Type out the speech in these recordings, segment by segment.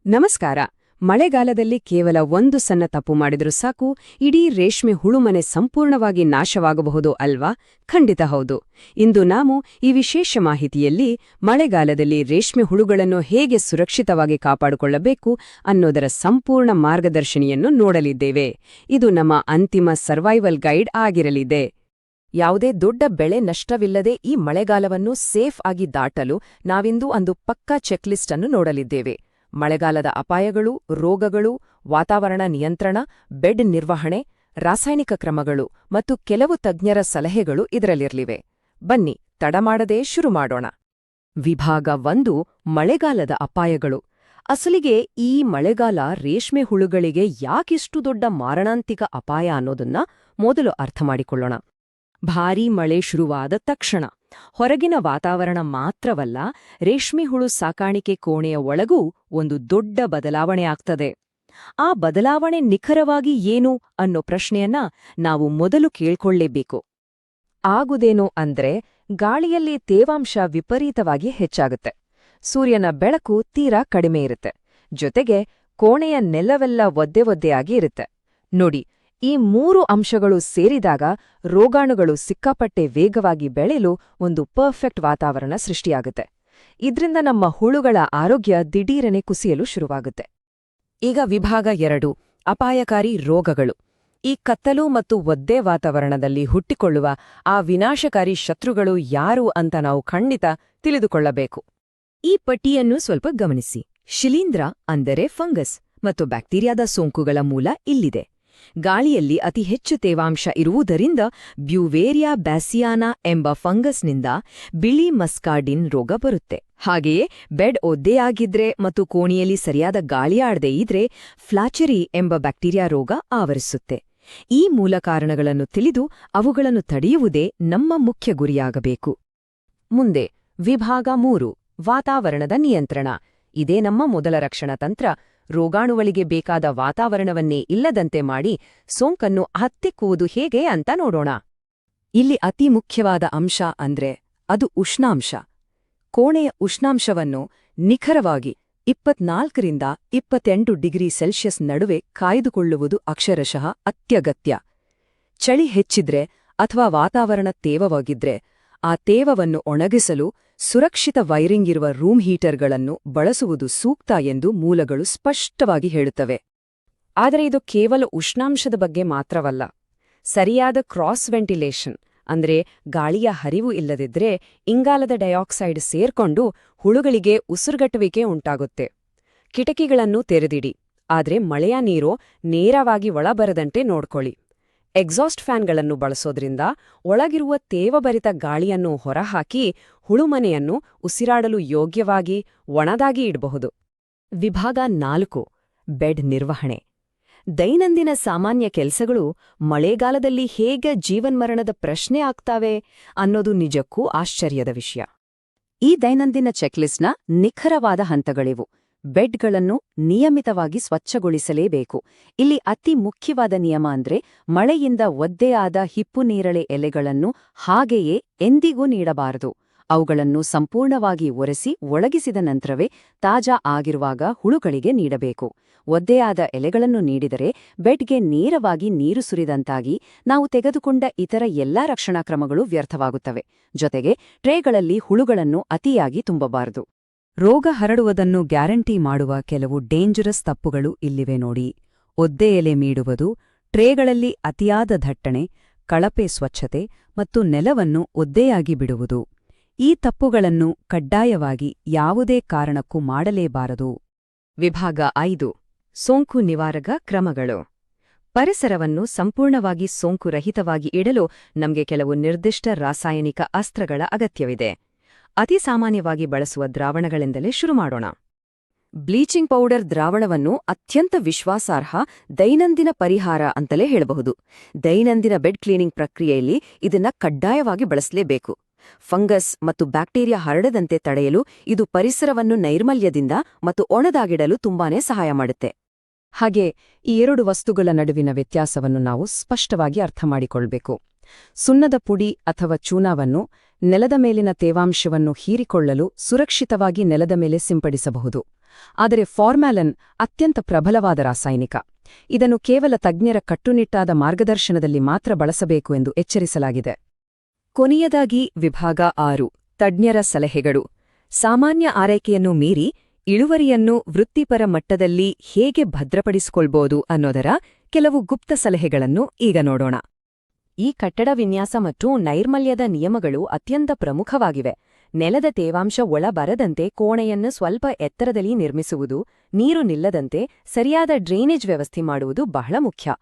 ನಮಸ್ಕಾರ. ಮಳೆಗಾಲದಲ್ಲಿ ಕೇವಲ ಒಂದು ಸಣ್ಣ ತಪ್ಪು ಮಾಡಿದ್ರೂ ಸಾಕು, ಇಡೀ ರೇಷ್ಮೆ ಹುಳುಮನೆ ಸಂಪೂರ್ಣವಾಗಿ ನಾಶವಾಗಬಹುದು ಅಲ್ವಾ? ಖಂಡಿತ ಹೌದು. ಇಂದು ನಾವು ಈ ವಿಶೇಷ ಮಾಹಿತಿಯಲ್ಲಿ ಮಳೆಗಾಲದಲ್ಲಿ ರೇಷ್ಮೆ ಹುಳುಗಳನ್ನು ಹೇಗೆ ಸುರಕ್ಷಿತವಾಗಿ ಕಾಪಾಡಿಕೊಳ್ಳಬೇಕು ಅನ್ನೋದರ ಸಂಪೂರ್ಣ ಮಾರ್ಗದರ್ಶಿನಿಯನ್ನು ನೋಡಲಿದ್ದೇವೆ. ಇದು ನಮ್ಮ ಅಂತಿಮ ಸರ್ವೈವಲ್ ಗೈಡ್ ಆಗಿರಲಿದೆ. ಯಾವುದೇ ದೊಡ್ಡ ಬೆಳೆ ನಷ್ಟವಿಲ್ಲದೆ ಈ ಮಳೆಗಾಲವನ್ನು ಸೇಫ್ ಆಗಿ ದಾಟಲು ನಾವಿಂದು ಒಂದು ಪಕ್ಕಾ ಚೆಕ್ಲಿಸ್ಟ್ ಅನ್ನು ನೋಡಲಿದ್ದೇವೆ. ಮಳೆಗಾಲದ ಅಪಾಯಗಳು, ರೋಗಗಳು, ವಾತಾವರಣ ನಿಯಂತ್ರಣ, ಬೆಡ್ ನಿರ್ವಹಣೆ, ರಾಸಾಯನಿಕ ಕ್ರಮಗಳು ಮತ್ತು ಕೆಲವು ತಜ್ಞರ ಸಲಹೆಗಳು ಇದರಲ್ಲಿರಲಿವೆ. ಬನ್ನಿ, ತಡಮಾಡದೇ ಶುರು ಮಾಡೋಣ. ವಿಭಾಗ 1: ಮಳೆಗಾಲದ ಅಪಾಯಗಳು. ಅಸಲಿಗೆ ಈ ಮಳೆಗಾಲ ರೇಷ್ಮೆ ಹುಳುಗಳಿಗೆ ಯಾಕಿಷ್ಟು ದೊಡ್ಡ ಮಾರಣಾಂತಿಕ ಅಪಾಯ ಅನ್ನೋದನ್ನ ಮೊದಲು ಅರ್ಥಮಾಡಿಕೊಳ್ಳೋಣ. ಭಾರೀ ಮಳೆ ಶುರುವಾದ ತಕ್ಷಣ ಹೊರಗಿನ ವಾತಾವರಣ ಮಾತ್ರವಲ್ಲ, ರೇಷ್ಮೆ ಹುಳು ಸಾಕಾಣಿಕೆ ಕೋಣೆಯ ಒಳಗೂ ಒಂದು ದೊಡ್ಡ ಬದಲಾವಣೆ ಆಗ್ತದೆ. ಆ ಬದಲಾವಣೆ ನಿಖರವಾಗಿ ಏನು ಅನ್ನೋ ಪ್ರಶ್ನೆಯನ್ನ ನಾವು ಮೊದಲು ಕೇಳ್ಕೊಳ್ಳೇಬೇಕು. ಆಗುದೇನು ಅಂದ್ರೆ, ಗಾಳಿಯಲ್ಲಿ ತೇವಾಂಶ ವಿಪರೀತವಾಗಿ ಹೆಚ್ಚಾಗುತ್ತೆ. ಸೂರ್ಯನ ಬೆಳಕು ತೀರಾ ಕಡಿಮೆ ಇರುತ್ತೆ. ಜೊತೆಗೆ ಕೋಣೆಯ ನೆಲವೆಲ್ಲ ಒದ್ದೆಯಾಗಿ ಇರುತ್ತೆ. ನೋಡಿ, ಈ 3 ಅಂಶಗಳು ಸೇರಿದಾಗ ರೋಗಾಣುಗಳು ಸಿಕ್ಕಾಪಟ್ಟೆ ವೇಗವಾಗಿ ಬೆಳೆಯಲು ಒಂದು ಪರ್ಫೆಕ್ಟ್ ವಾತಾವರಣ ಸೃಷ್ಟಿಯಾಗುತ್ತೆ. ಇದ್ರಿಂದ ನಮ್ಮ ಹುಳುಗಳ ಆರೋಗ್ಯ ದಿಢೀರನೆ ಕುಸಿಯಲು ಶುರುವಾಗುತ್ತೆ. ಈಗ ವಿಭಾಗ 2: ಅಪಾಯಕಾರಿ ರೋಗಗಳು. ಈ ಕತ್ತಲು ಮತ್ತು ಒದ್ದೆ ವಾತಾವರಣದಲ್ಲಿ ಹುಟ್ಟಿಕೊಳ್ಳುವ ಆ ವಿನಾಶಕಾರಿ ಶತ್ರುಗಳು ಯಾರು ಅಂತ ನಾವು ಖಂಡಿತ ತಿಳಿದುಕೊಳ್ಳಬೇಕು. ಈ ಪಟ್ಟಿಯನ್ನು ಸ್ವಲ್ಪ ಗಮನಿಸಿ. ಶಿಲೀಂಧ್ರ ಅಂದರೆ ಫಂಗಸ್ ಮತ್ತು ಬ್ಯಾಕ್ಟೀರಿಯಾದ ಸೋಂಕುಗಳ ಮೂಲ ಇಲ್ಲಿದೆ. ಗಾಳಿಯಲ್ಲಿ ಅತಿ ಹೆಚ್ಚು ತೇವಾಂಶ ಇರುವುದರಿಂದ ಬ್ಯೂವೇರಿಯಾ ಬ್ಯಾಸಿಯಾನಾ ಎಂಬ ಫಂಗಸ್ನಿಂದ ಬಿಳಿ ಮಸ್ಕಾರ್ಡಿನ್ ರೋಗ ಬರುತ್ತೆ. ಹಾಗೆಯೇ ಬೆಡ್ ಒದ್ದೆಯಾಗಿದ್ರೆ ಮತ್ತು ಕೋಣೆಯಲ್ಲಿ ಸರಿಯಾದ ಗಾಳಿಯಾಡದೇ ಇದ್ರೆ ಫ್ಲಾಚೆರಿ ಎಂಬ ಬ್ಯಾಕ್ಟೀರಿಯಾ ರೋಗ ಆವರಿಸುತ್ತೆ. ಈ ಮೂಲ ಕಾರಣಗಳನ್ನು ತಿಳಿದು ಅವುಗಳನ್ನು ತಡೆಯುವುದೇ ನಮ್ಮ ಮುಖ್ಯ ಗುರಿಯಾಗಬೇಕು. ಮುಂದೆ ವಿಭಾಗ 3: ವಾತಾವರಣದ ನಿಯಂತ್ರಣ. ಇದೇ ನಮ್ಮ ಮೊದಲ ರಕ್ಷಣಾ ತಂತ್ರ. ರೋಗಾಣುಗಳಿಗೆ ಬೇಕಾದ ವಾತಾವರಣವನ್ನೇ ಇಲ್ಲದಂತೆ ಮಾಡಿ ಸೋಂಕನ್ನು ಹತ್ತಿಕ್ಕುವುದು ಹೇಗೆ ಅಂತ ನೋಡೋಣ. ಇಲ್ಲಿ ಅತಿ ಮುಖ್ಯವಾದ ಅಂಶ ಅಂದ್ರೆ ಅದು ಉಷ್ಣಾಂಶ. ಕೋಣೆಯ ಉಷ್ಣಾಂಶವನ್ನು ನಿಖರವಾಗಿ 24ರಿಂದ 28 ಡಿಗ್ರಿ ಸೆಲ್ಸಿಯಸ್ ನಡುವೆ ಕಾಯ್ದುಕೊಳ್ಳುವುದು ಅಕ್ಷರಶಃ ಅತ್ಯಗತ್ಯ. ಚಳಿ ಹೆಚ್ಚಿದ್ರೆ ಅಥವಾ ವಾತಾವರಣ ತೇವವಾಗಿದ್ರೆ ಆ ತೇವವನ್ನು ಒಣಗಿಸಲು ಸುರಕ್ಷಿತ ವೈರಿಂಗ್ ಇರುವ ರೂಮ್ ಹೀಟರ್ಗಳನ್ನು ಬಳಸುವುದು ಸೂಕ್ತ ಎಂದು ಮೂಲಗಳು ಸ್ಪಷ್ಟವಾಗಿ ಹೇಳುತ್ತವೆ. ಆದರೆ ಇದು ಕೇವಲ ಉಷ್ಣಾಂಶದ ಬಗ್ಗೆ ಮಾತ್ರವಲ್ಲ. ಸರಿಯಾದ ಕ್ರಾಸ್ ವೆಂಟಿಲೇಷನ್ ಅಂದ್ರೆ ಗಾಳಿಯ ಹರಿವು ಇಲ್ಲದಿದ್ರೆ ಇಂಗಾಲದ ಡೈಆಕ್ಸೈಡ್ ಸೇರ್ಕೊಂಡು ಹುಳುಗಳಿಗೆ ಉಸಿರುಗಟ್ಟುವಿಕೆ ಉಂಟಾಗುತ್ತೆ. ಕಿಟಕಿಗಳನ್ನು ತೆರೆದಿಡಿ, ಆದ್ರೆ ಮಳೆಯ ನೀರು ನೇರವಾಗಿ ಒಳಬರದಂತೆ ನೋಡ್ಕೊಳ್ಳಿ. ಎಕ್ಸಾಸ್ಟ್ ಫ್ಯಾನ್ಗಳನ್ನು ಬಳಸೋದ್ರಿಂದ ಒಳಗಿರುವ ತೇವಭರಿತ ಗಾಳಿಯನ್ನು ಹೊರಹಾಕಿ ಹುಳುಮನೆಯನ್ನು ಉಸಿರಾಡಲು ಯೋಗ್ಯವಾಗಿ ಒಣದಾಗಿ ಇಡಬಹುದು. ವಿಭಾಗ 4: ಬೆಡ್ ನಿರ್ವಹಣೆ. ದೈನಂದಿನ ಸಾಮಾನ್ಯ ಕೆಲಸಗಳು ಮಳೆಗಾಲದಲ್ಲಿ ಹೇಗೆ ಜೀವನ್ಮರಣದ ಪ್ರಶ್ನೆ ಆಗ್ತಾವೆ ಅನ್ನೋದು ನಿಜಕ್ಕೂ ಆಶ್ಚರ್ಯದ ವಿಷಯ. ಈ ದೈನಂದಿನ ಚೆಕ್ಲಿಸ್ಟ್ನ ನಿಖರವಾದ ಹಂತಗಳಿವು. ಬೆಡ್ಗಳನ್ನು ನಿಯಮಿತವಾಗಿ ಸ್ವಚ್ಛಗೊಳಿಸಲೇಬೇಕು. ಇಲ್ಲಿ ಅತಿ ಮುಖ್ಯವಾದ ನಿಯಮ ಅಂದ್ರೆ ಮಳೆಯಿಂದ ಒದ್ದೆಯಾದ ಹಿಪ್ಪುನೇರಳೆ ಎಲೆಗಳನ್ನು ಹಾಗೆಯೇ ಎಂದಿಗೂ ನೀಡಬಾರದು. ಅವುಗಳನ್ನು ಸಂಪೂರ್ಣವಾಗಿ ಒರೆಸಿ ಒಣಗಿಸಿದ ನಂತರವೇ ತಾಜಾ ಆಗಿರುವಾಗ ಹುಳುಗಳಿಗೆ ನೀಡಬೇಕು. ಒದ್ದೆಯಾದ ಎಲೆಗಳನ್ನು ನೀಡಿದರೆ ಬೆಡ್ಗೆ ನೇರವಾಗಿ ನೀರು ಸುರಿದಂತಾಗಿ ನಾವು ತೆಗೆದುಕೊಂಡ ಇತರ ಎಲ್ಲಾ ರಕ್ಷಣಾ ಕ್ರಮಗಳು ವ್ಯರ್ಥವಾಗುತ್ತವೆ. ಜೊತೆಗೆ ಟ್ರೇಗಳಲ್ಲಿ ಹುಳುಗಳನ್ನು ಅತಿಯಾಗಿ ತುಂಬಬಾರದು. ರೋಗ ಹರಡುವುದನ್ನು ಗ್ಯಾರಂಟಿ ಮಾಡುವ ಕೆಲವು ಡೇಂಜರಸ್ ತಪ್ಪುಗಳು ಇಲ್ಲಿವೆ ನೋಡಿ. ಒದ್ದೆ ಎಲೆ ಮೀಡುವುದು, ಟ್ರೇಗಳಲ್ಲಿ ಅತಿಯಾದ ದಟ್ಟಣೆ, ಕಳಪೆ ಸ್ವಚ್ಛತೆ ಮತ್ತು ನೆಲವನ್ನು ಒದ್ದೆಯಾಗಿ ಬಿಡುವುದು. ಈ ತಪ್ಪುಗಳನ್ನು ಕಡ್ಡಾಯವಾಗಿ ಯಾವುದೇ ಕಾರಣಕ್ಕೂ ಮಾಡಲೇಬಾರದು. ವಿಭಾಗ 5: ಸೋಂಕು ನಿವಾರಕ ಕ್ರಮಗಳು. ಪರಿಸರವನ್ನು ಸಂಪೂರ್ಣವಾಗಿ ಸೋಂಕುರಹಿತವಾಗಿ ಇಡಲು ನಮಗೆ ಕೆಲವು ನಿರ್ದಿಷ್ಟ ರಾಸಾಯನಿಕ ಅಸ್ತ್ರಗಳ ಅಗತ್ಯವಿದೆ. ಅತಿ ಸಾಮಾನ್ಯವಾಗಿ ಬಳಸುವ ದ್ರಾವಣಗಳೆಂದಲೇ ಶುರು ಮಾಡೋಣ. ಬ್ಲೀಚಿಂಗ್ ಪೌಡರ್ ದ್ರಾವಣವನ್ನು ಅತ್ಯಂತ ವಿಶ್ವಾಸಾರ್ಹ ದೈನಂದಿನ ಪರಿಹಾರ ಅಂತಲೇ ಹೇಳಬಹುದು. ದೈನಂದಿನ ಬೆಡ್ ಕ್ಲೀನಿಂಗ್ ಪ್ರಕ್ರಿಯೆಯಲ್ಲಿ ಇದನ್ನ ಕಡ್ಡಾಯವಾಗಿ ಬಳಸಲೇಬೇಕು. ಫಂಗಸ್ ಮತ್ತು ಬ್ಯಾಕ್ಟೀರಿಯಾ ಹರಡದಂತೆ ತಡೆಯಲು ಇದು ಪರಿಸರವನ್ನು ನೈರ್ಮಲ್ಯದಿಂದ ಮತ್ತು ಒಣದಾಗಿಡಲು ತುಂಬಾನೇ ಸಹಾಯ ಮಾಡುತ್ತೆ. ಹಾಗೆ ಈ 2 ವಸ್ತುಗಳ ನಡುವಿನ ವ್ಯತ್ಯಾಸವನ್ನು ನಾವು ಸ್ಪಷ್ಟವಾಗಿ ಅರ್ಥಮಾಡಿಕೊಳ್ಬೇಕು. ಸುಣ್ಣದ ಪುಡಿ ಅಥವಾ ಚೂನಾವನ್ನು ನೆಲದ ಮೇಲಿನ ತೇವಾಂಶವನ್ನು ಹೀರಿಕೊಳ್ಳಲು ಸುರಕ್ಷಿತವಾಗಿ ನೆಲದ ಮೇಲೆ ಸಿಂಪಡಿಸಬಹುದು. ಆದರೆ ಫಾರ್ಮ್ಯಾಲಿನ್ ಅತ್ಯಂತ ಪ್ರಬಲವಾದ ರಾಸಾಯನಿಕ. ಇದನ್ನು ಕೇವಲ ತಜ್ಞರ ಕಟ್ಟುನಿಟ್ಟಾದ ಮಾರ್ಗದರ್ಶನದಲ್ಲಿ ಮಾತ್ರ ಬಳಸಬೇಕು ಎಂದು ಎಚ್ಚರಿಸಲಾಗಿದೆ. ಕೊನೆಯದಾಗಿ ವಿಭಾಗ 6 ತಜ್ಞರ ಸಲಹೆಗಳು. ಸಾಮಾನ್ಯ ಆರೈಕೆಯನ್ನು ಮೀರಿ ಇಳುವರಿಯನ್ನು ವೃತ್ತಿಪರ ಮಟ್ಟದಲ್ಲಿ ಹೇಗೆ ಭದ್ರಪಡಿಸಿಕೊಳ್ಬೋದು ಅನ್ನೋದರ ಕೆಲವು ಗುಪ್ತ ಸಲಹೆಗಳನ್ನು ಈಗ ನೋಡೋಣ. ಈ ಕಟ್ಟಡ ವಿನ್ಯಾಸ ಮತ್ತು ನೈರ್ಮಲ್ಯದ ನಿಯಮಗಳು ಅತ್ಯಂತ ಪ್ರಮುಖವಾಗಿವೆ. ನೆಲದ ತೇವಾಂಶ ಒಳಬರದಂತೆ ಕೋಣೆಯನ್ನು ಸ್ವಲ್ಪ ಎತ್ತರದಲ್ಲಿ ನಿರ್ಮಿಸುವುದು, ನೀರು ನಿಲ್ಲದಂತೆ ಸರಿಯಾದ ಡ್ರೈನೇಜ್ ವ್ಯವಸ್ಥೆ ಮಾಡುವುದು ಬಹಳ ಮುಖ್ಯ.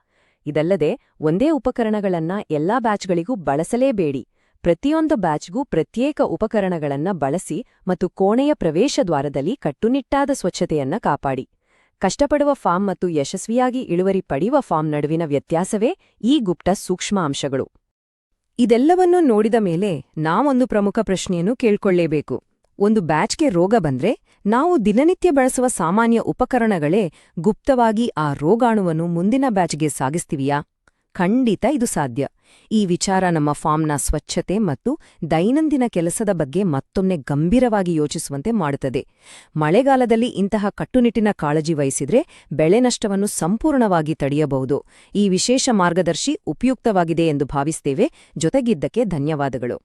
ಇದಲ್ಲದೆ ಒಂದೇ ಉಪಕರಣಗಳನ್ನ ಎಲ್ಲಾ ಬ್ಯಾಚ್ಗಳಿಗೂ ಬಳಸಲೇಬೇಡಿ. ಪ್ರತಿಯೊಂದು ಬ್ಯಾಚ್ಗೂ ಪ್ರತ್ಯೇಕ ಉಪಕರಣಗಳನ್ನ ಬಳಸಿ ಮತ್ತು ಕೋಣೆಯ ಪ್ರವೇಶದ್ವಾರದಲ್ಲಿ ಕಟ್ಟುನಿಟ್ಟಾದ ಸ್ವಚ್ಛತೆಯನ್ನ ಕಾಪಾಡಿ. ಕಷ್ಟಪಡುವ ಫಾರ್ಮ್ ಮತ್ತು ಯಶಸ್ವಿಯಾಗಿ ಇಳುವರಿ ಪಡೆಯುವ ಫಾರ್ಮ್ ನಡುವಿನ ವ್ಯತ್ಯಾಸವೇ ಈ ಗುಪ್ತ ಸೂಕ್ಷ್ಮ ಅಂಶಗಳು. ಇದೆಲ್ಲವನ್ನೂ ನೋಡಿದ ಮೇಲೆ ನಾವೊಂದು ಪ್ರಮುಖ ಪ್ರಶ್ನೆಯನ್ನು ಕೇಳ್ಕೊಳ್ಳೇಬೇಕು. ಒಂದು ಬ್ಯಾಚ್ಗೆ ರೋಗ ಬಂದ್ರೆ ನಾವು ದಿನನಿತ್ಯ ಬಳಸುವ ಸಾಮಾನ್ಯ ಉಪಕರಣಗಳೇ ಗುಪ್ತವಾಗಿ ಆ ರೋಗಾಣುವನ್ನು ಮುಂದಿನ ಬ್ಯಾಚ್ಗೆ ಸಾಗಿಸ್ತೀವಿಯಾ? ಖಂಡಿತ ಇದು ಸಾಧ್ಯ. ಈ ವಿಚಾರ ನಮ್ಮ ಫಾರ್ಮ್ನ ಸ್ವಚ್ಛತೆ ಮತ್ತು ದೈನಂದಿನ ಕೆಲಸದ ಬಗ್ಗೆ ಮತ್ತೊಮ್ಮೆ ಗಂಭೀರವಾಗಿ ಯೋಚಿಸುವಂತೆ ಮಾಡುತ್ತದೆ. ಮಳೆಗಾಲದಲ್ಲಿ ಇಂತಹ ಕಟ್ಟುನಿಟ್ಟಿನ ಕಾಳಜಿ ವಹಿಸಿದ್ರೆ ಬೆಳೆ ನಷ್ಟವನ್ನು ಸಂಪೂರ್ಣವಾಗಿ ತಡೆಯಬಹುದು. ಈ ವಿಶೇಷ ಮಾರ್ಗದರ್ಶಿ ಉಪಯುಕ್ತವಾಗಿದೆ ಎಂದು ಭಾವಿಸ್ತೇವೆ. ಜೊತೆಗಿದ್ದಕ್ಕೆ ಧನ್ಯವಾದಗಳು.